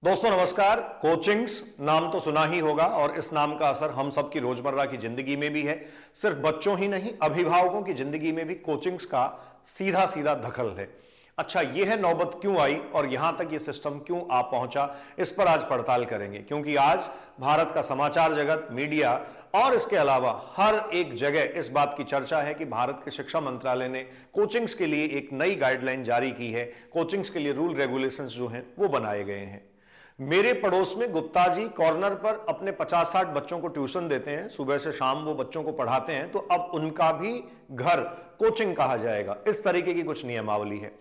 दोस्तों नमस्कार। कोचिंग्स नाम तो सुना ही होगा और इस नाम का असर हम सब की रोजमर्रा की जिंदगी में भी है। सिर्फ बच्चों ही नहीं, अभिभावकों की जिंदगी में भी कोचिंग्स का सीधा सीधा दखल है। अच्छा, यह है नौबत क्यों आई और यहां तक ये सिस्टम क्यों आ पहुंचा, इस पर आज पड़ताल करेंगे। क्योंकि आज भारत का समाचार जगत, मीडिया और इसके अलावा हर एक जगह इस बात की चर्चा है कि भारत के शिक्षा मंत्रालय ने कोचिंग्स के लिए एक नई गाइडलाइन जारी की है। कोचिंग्स के लिए रूल रेगुलेशंस जो हैं वो बनाए गए हैं। मेरे पड़ोस में गुप्ता जी कॉर्नर पर अपने 50-60 बच्चों को ट्यूशन देते हैं, सुबह से शाम वो बच्चों को पढ़ाते हैं। तो अब उनका भी घर कोचिंग कहा जाएगा, इस तरीके की कुछ नियमावली है।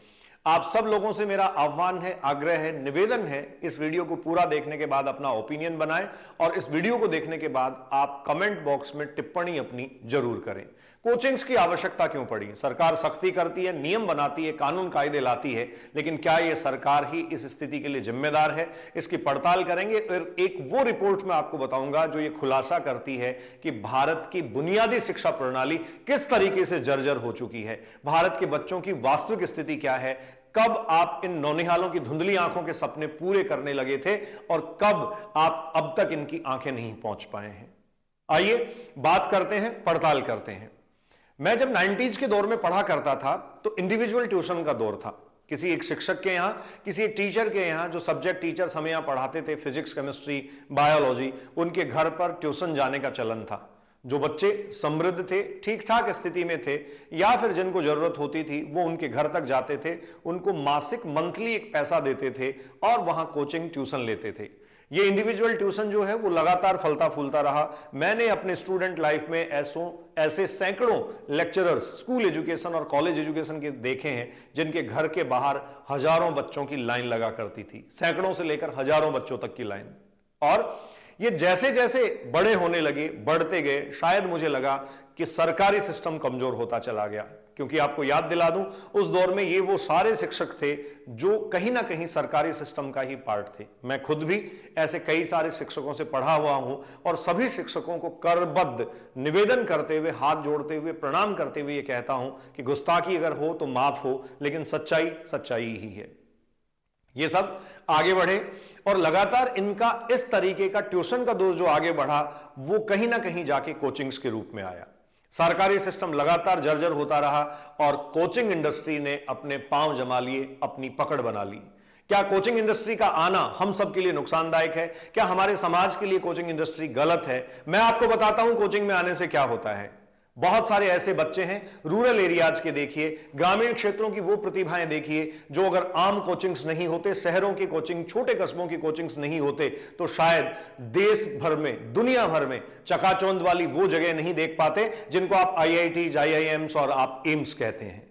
आप सब लोगों से मेरा आह्वान है, आग्रह है, निवेदन है, इस वीडियो को पूरा देखने के बाद अपना ओपिनियन बनाएं और इस वीडियो को देखने के बाद आप कमेंट बॉक्स में टिप्पणी अपनी जरूर करें। कोचिंग्स की आवश्यकता क्यों पड़ी? सरकार सख्ती करती है, नियम बनाती है, कानून कायदे लाती है, लेकिन क्या यह सरकार ही इस स्थिति के लिए जिम्मेदार है? इसकी पड़ताल करेंगे और एक वो रिपोर्ट में आपको बताऊंगा जो ये खुलासा करती है कि भारत की बुनियादी शिक्षा प्रणाली किस तरीके से जर्जर हो चुकी है, भारत के बच्चों की वास्तविक स्थिति क्या है, कब आप इन नौनिहालों की धुंधली आंखों के सपने पूरे करने लगे थे और कब आप अब तक इनकी आंखें नहीं पहुंच पाए हैं। आइए बात करते हैं, पड़ताल करते हैं। मैं जब 90s के दौर में पढ़ा करता था तो इंडिविजुअल ट्यूशन का दौर था। किसी एक शिक्षक के यहां, किसी एक टीचर के यहां, जो सब्जेक्ट टीचर्स हमें यहां पढ़ाते थे, फिजिक्स, केमिस्ट्री, बायोलॉजी, उनके घर पर ट्यूशन जाने का चलन था। जो बच्चे समृद्ध थे, ठीक ठाक स्थिति में थे या फिर जिनको जरूरत होती थी वो उनके घर तक जाते थे, उनको मासिक मंथली एक पैसा देते थे और वहां कोचिंग ट्यूशन लेते थे। ये इंडिविजुअल ट्यूशन जो है वो लगातार फलता फूलता रहा। मैंने अपने स्टूडेंट लाइफ में ऐसे सैकड़ों लेक्चरर्स स्कूल एजुकेशन और कॉलेज एजुकेशन के देखे हैं जिनके घर के बाहर हजारों बच्चों की लाइन लगा करती थी, सैकड़ों से लेकर हजारों बच्चों तक की लाइन। और ये जैसे जैसे बड़े होने लगे, बढ़ते गए, शायद मुझे लगा कि सरकारी सिस्टम कमजोर होता चला गया। क्योंकि आपको याद दिला दूं, उस दौर में ये वो सारे शिक्षक थे जो कहीं ना कहीं सरकारी सिस्टम का ही पार्ट थे। मैं खुद भी ऐसे कई सारे शिक्षकों से पढ़ा हुआ हूं और सभी शिक्षकों को करबद्ध निवेदन करते हुए, हाथ जोड़ते हुए, प्रणाम करते हुए ये कहता हूं कि गुस्ताखी अगर हो तो माफ हो, लेकिन सच्चाई सच्चाई ही है। ये सब आगे बढ़े और लगातार इनका इस तरीके का ट्यूशन का दोष जो आगे बढ़ा वो कहीं ना कहीं जाके कोचिंग्स के रूप में आया। सरकारी सिस्टम लगातार जर्जर होता रहा और कोचिंग इंडस्ट्री ने अपने पांव जमा लिए, अपनी पकड़ बना ली। क्या कोचिंग इंडस्ट्री का आना हम सब के लिए नुकसानदायक है? क्या हमारे समाज के लिए कोचिंग इंडस्ट्री गलत है? मैं आपको बताता हूं कोचिंग में आने से क्या होता है। बहुत सारे ऐसे बच्चे हैं, रूरल एरियाज के देखिए, ग्रामीण क्षेत्रों की वो प्रतिभाएं देखिए जो अगर आम कोचिंग्स नहीं होते, शहरों की कोचिंग, छोटे कस्बों की कोचिंग्स नहीं होते तो शायद देश भर में, दुनिया भर में चकाचौंध वाली वो जगह नहीं देख पाते जिनको आप IITs, IIMs और आप एम्स कहते हैं।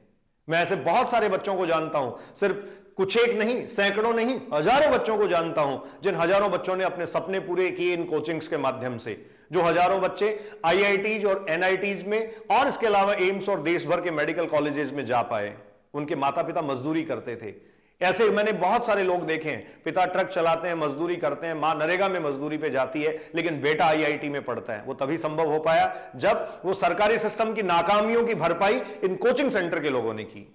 मैं ऐसे बहुत सारे बच्चों को जानता हूं, सिर्फ कुछ एक नहीं, सैकड़ों नहीं, हजारों बच्चों को जानता हूं, जिन हजारों बच्चों ने अपने सपने पूरे किए इन कोचिंग्स के माध्यम से। जो हजारों बच्चे IITs और NITs में और इसके अलावा एम्स और देश भर के मेडिकल कॉलेजेस में जा पाए, उनके माता पिता मजदूरी करते थे। ऐसे मैंने बहुत सारे लोग देखे हैं, पिता ट्रक चलाते हैं, मजदूरी करते हैं, मां नरेगा में मजदूरी पे जाती है, लेकिन बेटा IIT में पढ़ता है। वो तभी संभव हो पाया जब वो सरकारी सिस्टम की नाकामियों की भरपाई इन कोचिंग सेंटर के लोगों ने की।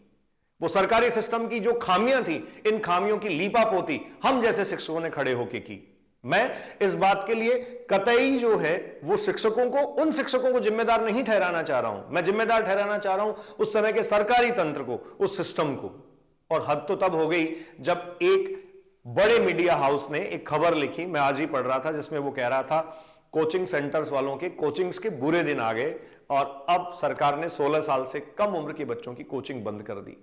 वो सरकारी सिस्टम की जो खामियां थी, इन खामियों की लीपापोती हम जैसे शिक्षकों ने खड़े होकर की। मैं इस बात के लिए कतई जो है वो शिक्षकों को, उन शिक्षकों को जिम्मेदार नहीं ठहराना चाह रहा हूं। मैं जिम्मेदार ठहराना चाह रहा हूं उस समय के सरकारी तंत्र को, उस सिस्टम को। और हद तो तब हो गई जब एक बड़े मीडिया हाउस ने एक खबर लिखी, मैं आज ही पढ़ रहा था, जिसमें वो कह रहा था कोचिंग सेंटर्स वालों के कोचिंग्स के बुरे दिन आ गए और अब सरकार ने 16 साल से कम उम्र के बच्चों की कोचिंग बंद कर दी।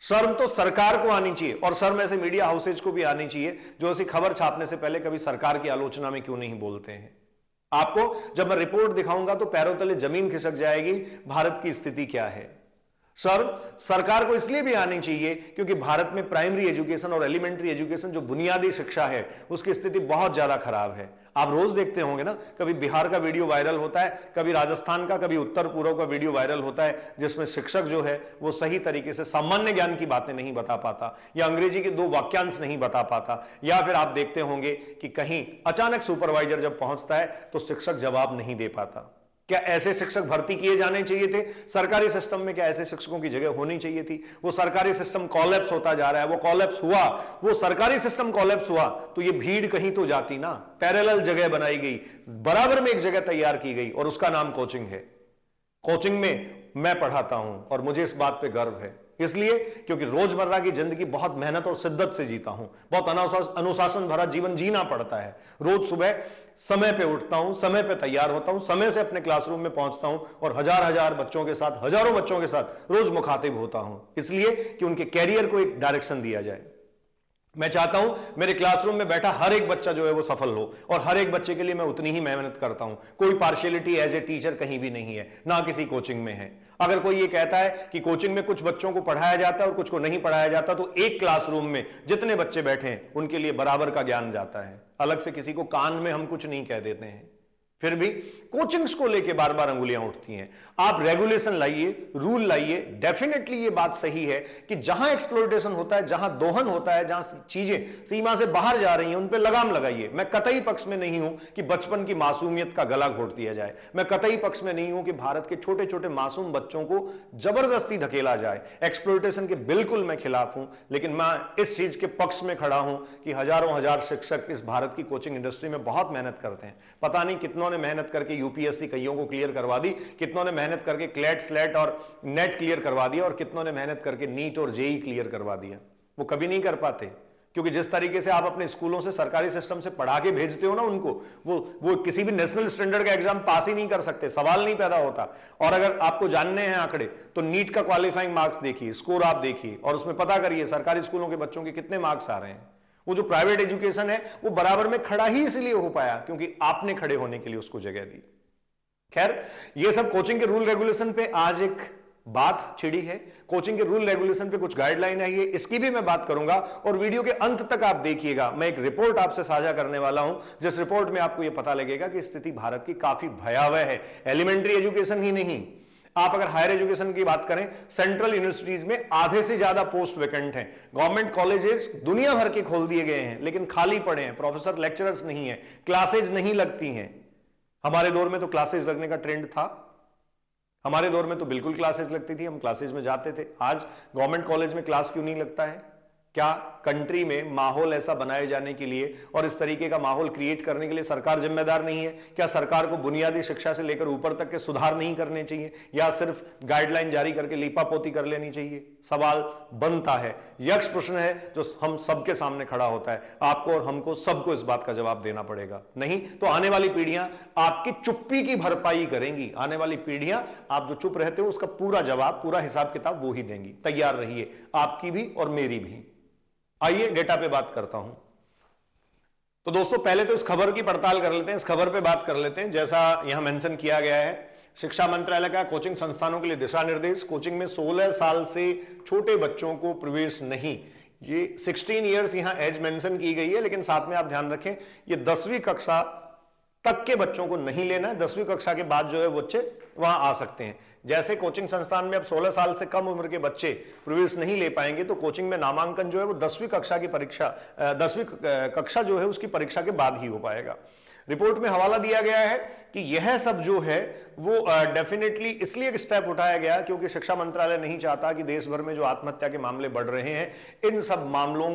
शर्म तो सरकार को आनी चाहिए और शर्म ऐसे मीडिया हाउसेज को भी आनी चाहिए जो ऐसी खबर छापने से पहले कभी सरकार की आलोचना में क्यों नहीं बोलते हैं। आपको जब मैं रिपोर्ट दिखाऊंगा तो पैरों तले जमीन खिसक जाएगी, भारत की स्थिति क्या है। शर्म सरकार को इसलिए भी आनी चाहिए क्योंकि भारत में प्राइमरी एजुकेशन और एलिमेंट्री एजुकेशन जो बुनियादी शिक्षा है उसकी स्थिति बहुत ज्यादा खराब है। आप रोज देखते होंगे ना, कभी बिहार का वीडियो वायरल होता है, कभी राजस्थान का, कभी उत्तर पूर्व का वीडियो वायरल होता है जिसमें शिक्षक जो है वो सही तरीके से सामान्य ज्ञान की बातें नहीं बता पाता या अंग्रेजी के 2 वाक्यांश नहीं बता पाता, या फिर आप देखते होंगे कि कहीं अचानक सुपरवाइजर जब पहुंचता है तो शिक्षक जवाब नहीं दे पाता। क्या ऐसे शिक्षक भर्ती किए जाने चाहिए थे सरकारी सिस्टम में? क्या ऐसे शिक्षकों की जगह होनी चाहिए थी? वो सरकारी सिस्टम कॉलेप्स होता जा रहा है, वो कॉलेप्स हुआ, वो सरकारी सिस्टम कॉलेप्स हुआ तो ये भीड़ कहीं तो जाती ना। पैरेलल जगह बनाई गई, बराबर में एक जगह तैयार की गई और उसका नाम कोचिंग है। कोचिंग में मैं पढ़ाता हूं और मुझे इस बात पे गर्व है, इसलिए क्योंकि रोजमर्रा की जिंदगी बहुत मेहनत और शिद्दत से जीता हूं, बहुत अनुशासन भरा जीवन जीना पड़ता है। रोज सुबह समय पे उठता हूं, समय पे तैयार होता हूं, समय से अपने क्लासरूम में पहुंचता हूं और हजार हजार बच्चों के साथ, हजारों बच्चों के साथ रोज मुखातिब होता हूं, इसलिए कि उनके कैरियर को एक डायरेक्शन दिया जाए। मैं चाहता हूं मेरे क्लासरूम में बैठा हर एक बच्चा जो है वो सफल हो और हर एक बच्चे के लिए मैं उतनी ही मेहनत करता हूं। कोई पार्शियलिटी एज ए टीचर कहीं भी नहीं है, ना किसी कोचिंग में है। अगर कोई ये कहता है कि कोचिंग में कुछ बच्चों को पढ़ाया जाता है और कुछ को नहीं पढ़ाया जाता, तो एक क्लासरूम में जितने बच्चे बैठे हैं उनके लिए बराबर का ज्ञान जाता है। अलग से किसी को कान में हम कुछ नहीं कह देते हैं। फिर भी कोचिंग्स को लेके बार बार अंगुलियां उठती हैं। आप रेगुलेशन लाइए, रूल लाइए। डेफिनेटली ये बात सही है कि जहां एक्सप्लॉयटेशन होता है, जहां दोहन होता है, जहां चीजें सीमा से बाहर जा रही हैं, उन पे लगाम लगाइए। मैं कतई पक्ष में नहीं हूं कि बचपन की मासूमियत का गला घोट दिया जाए। मैं कतई पक्ष में नहीं हूं कि भारत के छोटे छोटे मासूम बच्चों को जबरदस्ती धकेला जाए। एक्सप्लॉयटेशन के बिल्कुल मैं खिलाफ हूं, लेकिन मैं इस चीज के पक्ष में खड़ा हूं कि हजारों हजार शिक्षक इस भारत की कोचिंग इंडस्ट्री में बहुत मेहनत करते हैं। पता नहीं कितनों ने मेहनत करके यूपीएससी कईयों को क्लियर करवा दी, कितनों ने मेहनत करके क्लेट स्लेट और नेट क्लियर करवा दिया और कितनों ने मेहनत करके नीट और जेई क्लियर करवा दिया। वो कभी नहीं कर पाते, क्योंकि जिस तरीके से आप अपने स्कूलों से सरकारी सिस्टम से पढ़ा के भेजते हो ना उनको, वो किसी भी नेशनल स्टैंडर्ड का एग्जाम पास ही नहीं कर सकते, सवाल नहीं पैदा होता। और अगर आपको जानने हैं आंकड़े तो नीट का क्वालिफाइंग मार्क्स देखिए, स्कोर आप देखिए और उसमें पता करिए सरकारी स्कूलों के बच्चों के कितने मार्क्स आ रहे हैं। वो जो प्राइवेट एजुकेशन है वो बराबर में खड़ा ही इसलिए हो पाया क्योंकि आपने खड़े होने के लिए उसको जगह दी। खैर, ये सब कोचिंग के रूल रेगुलेशन पे आज एक बात छिड़ी है। कोचिंग के रूल रेगुलेशन पे कुछ गाइडलाइन आई है, इसकी भी मैं बात करूंगा और वीडियो के अंत तक आप देखिएगा। मैं एक रिपोर्ट आपसे साझा करने वाला हूं जिस रिपोर्ट में आपको यह पता लगेगा कि स्थिति भारत की काफी भयावह है। एलिमेंट्री एजुकेशन ही नहीं, आप अगर हायर एजुकेशन की बात करें, सेंट्रल यूनिवर्सिटीज में आधे से ज्यादा पोस्ट वैकेंट हैं। गवर्नमेंट कॉलेजेस दुनिया भर के खोल दिए गए हैं लेकिन खाली पड़े हैं, प्रोफेसर लेक्चरर्स नहीं है, क्लासेज नहीं लगती हैं। हमारे दौर में तो क्लासेज लगने का ट्रेंड था, हमारे दौर में तो बिल्कुल क्लासेज लगती थी, हम क्लासेज में जाते थे। आज गवर्नमेंट कॉलेज में क्लास क्यों नहीं लगता है? क्या कंट्री में माहौल ऐसा बनाए जाने के लिए और इस तरीके का माहौल क्रिएट करने के लिए सरकार जिम्मेदार नहीं है? क्या सरकार को बुनियादी शिक्षा से लेकर ऊपर तक के सुधार नहीं करने चाहिए या सिर्फ गाइडलाइन जारी करके लीपापोती कर लेनी चाहिए? सवाल बनता है, यक्ष प्रश्न है जो हम सबके सामने खड़ा होता है। आपको और हमको सबको इस बात का जवाब देना पड़ेगा, नहीं तो आने वाली पीढ़ियां आपकी चुप्पी की भरपाई करेंगी। आने वाली पीढ़ियां आप जो चुप रहते हो उसका पूरा जवाब, पूरा हिसाब किताब वो ही देंगी। तैयार रहिए, आपकी भी और मेरी भी। आइए डेटा पे बात करता हूं। तो दोस्तों पहले तो इस खबर की पड़ताल कर लेते हैं, इस खबर पे बात कर लेते हैं। जैसा यहां मेंशन किया गया है, शिक्षा मंत्रालय का कोचिंग संस्थानों के लिए दिशा निर्देश। कोचिंग में 16 साल से छोटे बच्चों को प्रवेश नहीं। ये 16 ईयर्स यहां एज मेंशन की गई है, लेकिन साथ में आप ध्यान रखें ये 10वीं कक्षा तक के बच्चों को नहीं लेना है। 10वीं कक्षा के बाद जो है बच्चे वहां आ सकते हैं। जैसे कोचिंग संस्थान में अब 16 साल से कम उम्र के बच्चे प्रवेश नहीं ले पाएंगे, तो कोचिंग में नामांकन जो है वो 10वीं कक्षा की परीक्षा 10वीं कक्षा जो है उसकी परीक्षा के बाद ही हो पाएगा। रिपोर्ट में हवाला दिया गया है कि यह सब जो है वो डेफिनेटली इसलिए एक स्टेप उठाया गया क्योंकि शिक्षा मंत्रालय नहीं चाहता कि देश भर में जो आत्महत्या के मामले बढ़ रहे हैं इन सब मामलों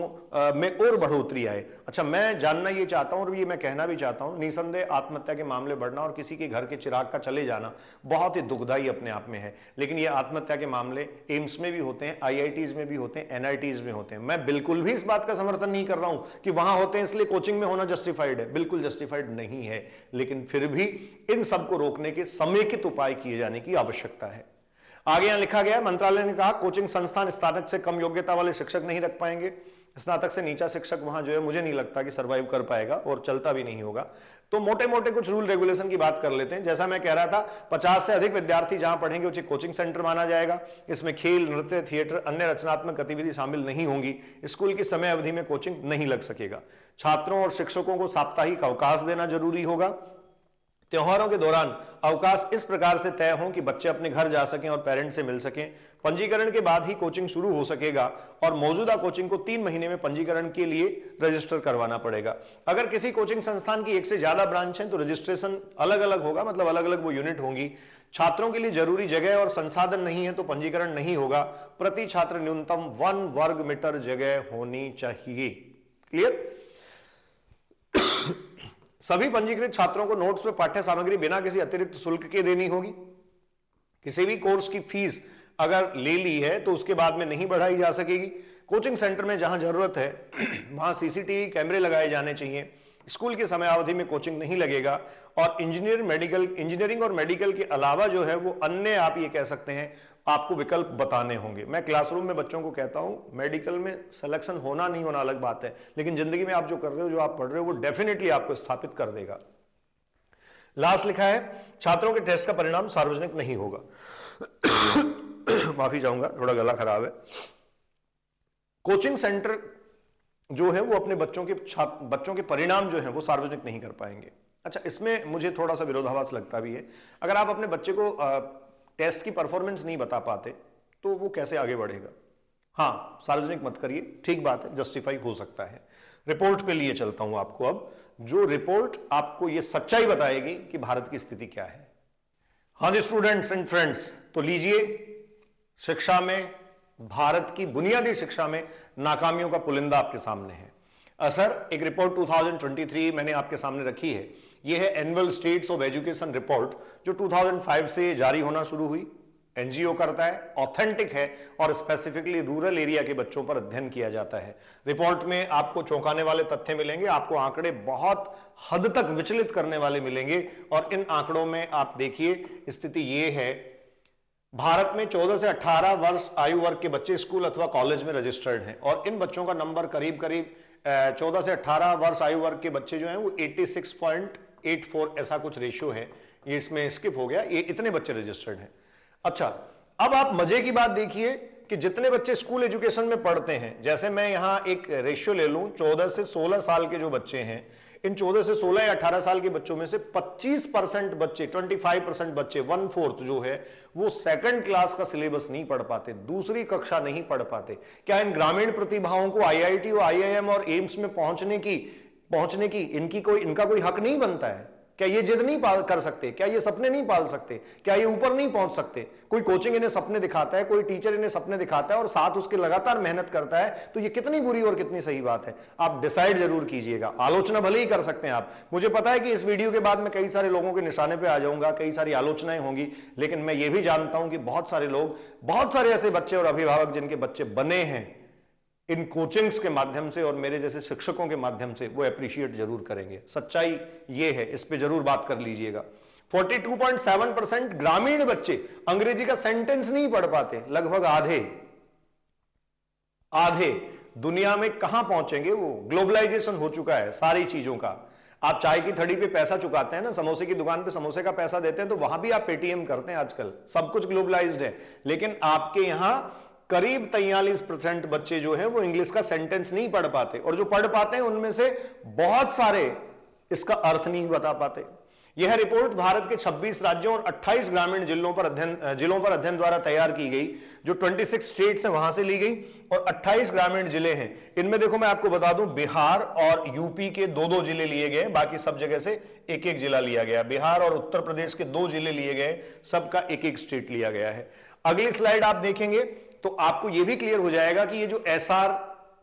में और बढ़ोतरी आए। अच्छा, मैं जानना ये चाहता हूं और ये मैं कहना भी चाहता हूं, निसंदेह आत्महत्या के मामले बढ़ना और किसी के घर के चिराग का चले जाना बहुत ही दुखदायी अपने आप में है, लेकिन ये आत्महत्या के मामले एम्स में भी होते हैं, IITs में भी होते हैं, NITs में होते हैं। मैं बिल्कुल भी इस बात का समर्थन नहीं कर रहा हूं कि वहां होते हैं इसलिए कोचिंग में होना जस्टिफाइड है, बिल्कुल जस्टिफाइड नहीं है, लेकिन फिर भी इन सबको रोकने के समेकित उपाय किए जाने की आवश्यकता है। आगे यहां लिखा गया, मंत्रालय ने कहा कोचिंग संस्थान स्नातक से कम योग्यता वाले शिक्षक नहीं रख पाएंगे। स्नातक से नीचा शिक्षक वहां जो है मुझे नहीं लगता कि सरवाइव कर पाएगा और चलता भी नहीं होगा। तो मोटे मोटे कुछ रूल रेगुलेशन की बात कर लेते हैं। जैसा मैं कह रहा था, 50 से अधिक विद्यार्थी जहां पढ़ेंगे उसे कोचिंग सेंटर माना जाएगा। इसमें खेल, नृत्य, थिएटर, अन्य रचनात्मक गतिविधि शामिल नहीं होंगी। स्कूल की समय अवधि में कोचिंग नहीं लग सकेगा। छात्रों और शिक्षकों को साप्ताहिक अवकाश देना जरूरी होगा। त्योहारों के दौरान अवकाश इस प्रकार से तय हो कि बच्चे अपने घर जा सकें और पेरेंट्स से मिल सकें। पंजीकरण के बाद ही कोचिंग शुरू हो सकेगा और मौजूदा कोचिंग को 3 महीने में पंजीकरण के लिए रजिस्टर करवाना पड़ेगा। अगर किसी कोचिंग संस्थान की एक से ज्यादा ब्रांच है तो रजिस्ट्रेशन अलग अलग होगा, मतलब अलग अलग वो यूनिट होंगी। छात्रों के लिए जरूरी जगह और संसाधन नहीं है तो पंजीकरण नहीं होगा। प्रति छात्र न्यूनतम 1 वर्ग मीटर जगह होनी चाहिए। क्लियर? सभी पंजीकृत छात्रों को नोट्स में पाठ्य सामग्री बिना किसी अतिरिक्त शुल्क के देनी होगी। किसी भी कोर्स की फीस अगर ले ली है तो उसके बाद में नहीं बढ़ाई जा सकेगी। कोचिंग सेंटर में जहां जरूरत है वहां सीसीटीवी कैमरे लगाए जाने चाहिए। स्कूल की समय अवधि में कोचिंग नहीं लगेगा और इंजीनियरिंग और मेडिकल के अलावा जो है वो अन्य, आप ये कह सकते हैं, आपको विकल्प बताने होंगे। मैं क्लासरूम में बच्चों को कहता हूं मेडिकल में सिलेक्शन होना नहीं होना अलग बात है, लेकिन जिंदगी में आप जो कर रहे हो, जो आप पढ़ रहे हो, वो डेफिनेटली आपको स्थापित कर देगा। लास्ट लिखा है छात्रों के टेस्ट का परिणाम सार्वजनिक नहीं होगा। माफी चाहूंगा, थोड़ा गला खराब है। कोचिंग सेंटर जो है वो अपने बच्चों के परिणाम जो है वो सार्वजनिक नहीं कर पाएंगे। अच्छा, इसमें मुझे थोड़ा सा विरोधाभास लगता भी है। अगर आप अपने बच्चे को टेस्ट की परफॉर्मेंस नहीं बता पाते तो वो कैसे आगे बढ़ेगा? हाँ, सार्वजनिक मत करिए, ठीक बात है, जस्टिफाई हो सकता है। रिपोर्ट पे लिए चलता हूं आपको अब, जो रिपोर्ट आपको ये सच्चाई बताएगी कि भारत की स्थिति क्या है। हाँ जी स्टूडेंट्स एंड फ्रेंड्स, तो लीजिए, शिक्षा में, भारत की बुनियादी शिक्षा में नाकामियों का पुलिंदा आपके सामने है। असर एक रिपोर्ट 2023 मैंने आपके सामने रखी है। यह है annual states of education report, जो 2005 से जारी होना शुरू हुई। एनजीओ करता है, ऑथेंटिक है और स्पेसिफिकली रूरल एरिया के बच्चों पर अध्ययन किया जाता है। रिपोर्ट में आपको चौंकाने वाले तथ्य मिलेंगे, आपको आंकड़े बहुत हद तक विचलित करने वाले मिलेंगे। और इन आंकड़ों में आप देखिए, स्थिति यह है, भारत में 14 से 18 वर्ष आयु वर्ग के बच्चे स्कूल अथवा कॉलेज में रजिस्टर्ड हैं और इन बच्चों का नंबर करीब 14 से 18 वर्ष आयु वर्ग के बच्चे जो हैं वो 86.84 ऐसा कुछ रेशियो है। ये इसमें स्किप हो गया, ये इतने बच्चे रजिस्टर्ड हैं। अच्छा, अब आप मजे की बात देखिए कि जितने बच्चे स्कूल एजुकेशन में पढ़ते हैं, जैसे मैं यहां एक रेशियो ले लूं, 14 से 16 साल के जो बच्चे हैं, इन 14 से 16 या 18 साल के बच्चों में से 25% बच्चे, 25% बच्चे, 1/4 जो है वो सेकंड क्लास का सिलेबस नहीं पढ़ पाते, दूसरी कक्षा नहीं पढ़ पाते। क्या इन ग्रामीण प्रतिभाओं को आईआईटी और आईआईएम और एम्स में पहुंचने की इनका कोई हक नहीं बनता है? क्या ये जिद नहीं कर सकते? क्या ये सपने नहीं पाल सकते? क्या ये ऊपर नहीं पहुंच सकते? कोई कोचिंग इन्हें सपने दिखाता है, कोई टीचर इन्हें सपने दिखाता है और साथ उसके लगातार मेहनत करता है, तो ये कितनी बुरी और कितनी सही बात है? आप डिसाइड जरूर कीजिएगा। आलोचना भले ही कर सकते हैं आप, मुझे पता है कि इस वीडियो के बाद मैं कई सारे लोगों के निशाने पे आ जाऊंगा, कई सारी आलोचनाएं होंगी, लेकिन मैं ये भी जानता हूं कि बहुत सारे लोग, बहुत सारे ऐसे बच्चे और अभिभावक जिनके बच्चे बने हैं इन कोचिंग्स के माध्यम से और मेरे जैसे शिक्षकों के माध्यम से, वो एप्रिशिएट जरूर करेंगे। सच्चाई ये है, इस पे जरूर बात कर लीजिएगा। 42.7% ग्रामीण बच्चे अंग्रेजी का सेंटेंस नहीं पढ़ पाते, लगभग आधे दुनिया में कहां पहुंचेंगे वो? ग्लोबलाइजेशन हो चुका है सारी चीजों का। आप चाय की थड़ी पे पैसा चुकाते हैं ना, समोसे की दुकान पे समोसे का पैसा देते हैं, तो वहां भी आप पेटीएम करते हैं आजकल। सब कुछ ग्लोबलाइज्ड है, लेकिन आपके यहां करीब 43% बच्चे जो हैं वो इंग्लिश का सेंटेंस नहीं पढ़ पाते, और जो पढ़ पाते हैं उनमें से बहुत सारे इसका अर्थ नहीं बता पाते। यह रिपोर्ट भारत के 26 राज्यों और 28 ग्रामीण जिलों पर अध्ययन द्वारा तैयार की गई, जो 26 स्टेट्स हैं वहां से ली गई और 28 ग्रामीण जिले हैं। इनमें देखो मैं आपको बता दूं, बिहार और यूपी के 2-2 जिले लिए गए, बाकी सब जगह से 1-1 जिला लिया गया। बिहार और उत्तर प्रदेश के 2 जिले लिए गए, सबका 1-1 स्टेट लिया गया है। अगली स्लाइड आप देखेंगे तो आपको यह भी क्लियर हो जाएगा कि ये जो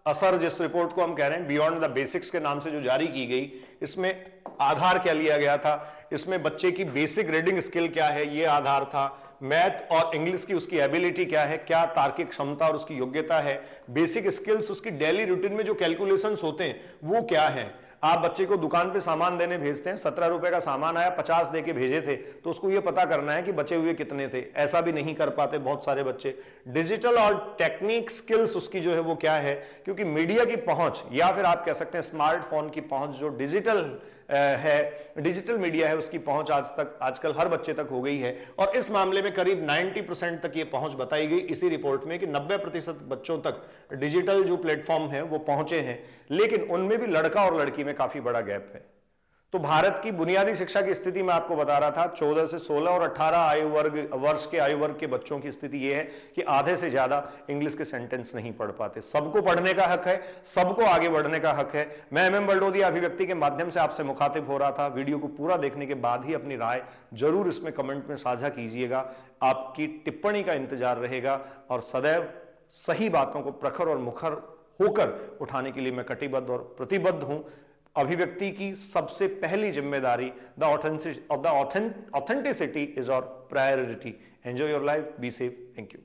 असर जिस रिपोर्ट को हम कह रहे हैं, बियॉन्ड द बेसिक्स के नाम से जो जारी की गई, इसमें आधार क्या लिया गया था? इसमें बच्चे की बेसिक रीडिंग स्किल क्या है, ये आधार था। मैथ और इंग्लिश की उसकी एबिलिटी क्या है, क्या तार्किक क्षमता और उसकी योग्यता है। बेसिक स्किल्स, उसकी डेली रूटीन में जो कैलकुलेशंस होते हैं वो क्या है। आप बच्चे को दुकान पे सामान देने भेजते हैं, 17 रुपए का सामान आया, 50 दे के भेजे थे, तो उसको ये पता करना है कि बचे हुए कितने थे। ऐसा भी नहीं कर पाते बहुत सारे बच्चे। डिजिटल और टेक्निक स्किल्स उसकी जो है वो क्या है, क्योंकि मीडिया की पहुंच या फिर आप कह सकते हैं स्मार्टफोन की पहुंच, जो डिजिटल मीडिया है, उसकी पहुंच आजकल हर बच्चे तक हो गई है। और इस मामले में करीब 90% तक ये पहुंच बताई गई इसी रिपोर्ट में कि 90% बच्चों तक डिजिटल जो प्लेटफॉर्म है वो पहुंचे हैं, लेकिन उनमें भी लड़का और लड़की में काफी बड़ा गैप है। तो भारत की बुनियादी शिक्षा की स्थिति मैं आपको बता रहा था, 14 से 16 और 18 वर्ष के आयु वर्ग के बच्चों की स्थिति यह है कि आधे से ज्यादा इंग्लिश के सेंटेंस नहीं पढ़ पाते। सबको पढ़ने का हक है, सबको आगे बढ़ने का हक है। मैं MM बलडोदिया अभिव्यक्ति के माध्यम से आपसे मुखातिब हो रहा था। वीडियो को पूरा देखने के बाद ही अपनी राय जरूर इसमें कमेंट में साझा कीजिएगा। आपकी टिप्पणी का इंतजार रहेगा और सदैव सही बातों को प्रखर और मुखर होकर उठाने के लिए मैं कटिबद्ध और प्रतिबद्ध हूं। अभिव्यक्ति की सबसे पहली जिम्मेदारी, the authenticity is our priority. Enjoy your life, be safe, thank you.